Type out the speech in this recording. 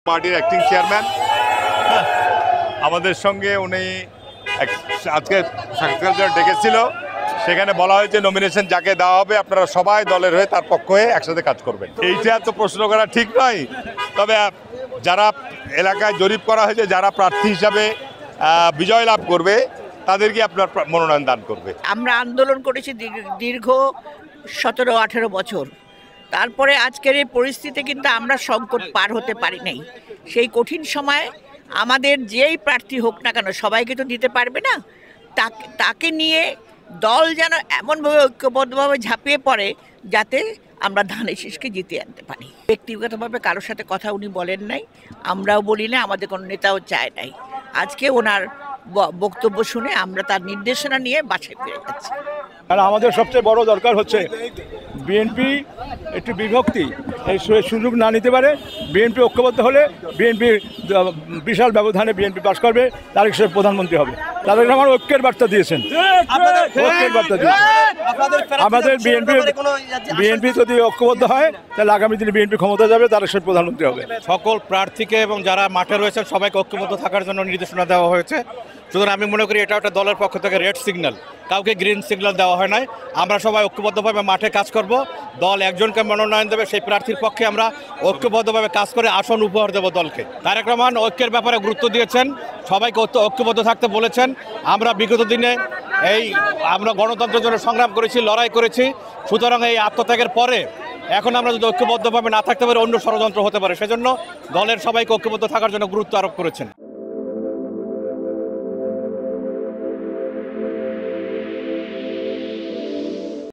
পার্টির acting chairman আমাদের সঙ্গে উনি আজকে সাক্ষাৎকার জন্য ডেকেছিল। সেখানে বলা হয়েছে নমিনেশন যাকে দেওয়া হবে আপনারা সবাই দলের হয়ে তার পক্ষ হয়ে একসাথে কাজ করবেন। এইটা তো প্রশ্ন করা ঠিক নয়, তবে যারা এলাকায় জরিপ করা হয়েছে যারা প্রার্থী হিসাবে বিজয় লাভ করবে তাদেরকে আপনার মনোনয়ন দান করবে। আমরা আন্দোলন করেছি দীর্ঘ 17-18 বছর, তারপরে আজকের এই পরিস্থিতি কিন্তু আমরা সংকট পার হতে পারি নাই। সেই কঠিন সময় আমাদের যেই প্রার্থী হোক না কেন সবাইকে তো দিতে পারবে না, তাকে নিয়ে দল যেন এমনভাবে ঐক্যবদ্ধভাবে ঝাঁপিয়ে পড়ে যাতে আমরা ধানের শীষকে জিতিয়ে আনতে পারি। ব্যক্তিগতভাবে কারোর সাথে কথা উনি বলেন নাই, আমরাও বলি না, আমাদের কোনো নেতাও চায় নাই। আজকে ওনার বক্তব্য শুনে আমরা তার নির্দেশনা নিয়ে বাসায় ফিরে যাচ্ছি। আর আমাদের সবচেয়ে বড় দরকার হচ্ছে বিএনপি একটু বিভক্তি এই সুযোগ না নিতে পারে। বিএনপি ঐক্যবদ্ধ হলে বিএনপি বিশাল ব্যবধানে বিএনপি পাস করবে, তারেক সাহেব প্রধানমন্ত্রী হবে। তাদের আমার ঐক্যের বার্তা দিয়েছেন, ঐক্যের বার্তা দিয়েছেন। আমাদের বিএনপি যদি ঐক্যবদ্ধ হয় তাহলে আগামী দিনে বিএনপি ক্ষমতা যাবে, তারেক সাহেব প্রধানমন্ত্রী হবে। সকল প্রার্থীকে এবং যারা মাঠে রয়েছেন সবাইকে ঐক্যবদ্ধ থাকার জন্য নির্দেশনা দেওয়া হয়েছে। সুতরাং আমি মনে করি এটা একটা দলের পক্ষ থেকে রেড সিগন্যাল, কাউকে গ্রিন সিগন্যাল দেওয়া হয় নাই। আমরা সবাই ঐক্যবদ্ধভাবে মাঠে কাজ করব। দল একজনকে মনোনয়ন দেবে, সেই প্রার্থীর পক্ষে আমরা ঐক্যবদ্ধভাবে কাজ করে আসন উপহার দেব দলকে। তারেক রহমান ঐক্যের ব্যাপারে গুরুত্ব দিয়েছেন, সবাইকে ঐক্যবদ্ধ থাকতে বলেছেন। আমরা বিগত দিনে আমরা গণতন্ত্রের জন্য সংগ্রাম করেছি, লড়াই করেছি। সুতরাং এই আত্মত্যাগের পরে এখন আমরা যদি ঐক্যবদ্ধভাবে না থাকতে পারি অন্য ষড়যন্ত্র হতে পারে, সেজন্য দলের সবাইকে ঐক্যবদ্ধ থাকার জন্য গুরুত্ব আরোপ করেছেন।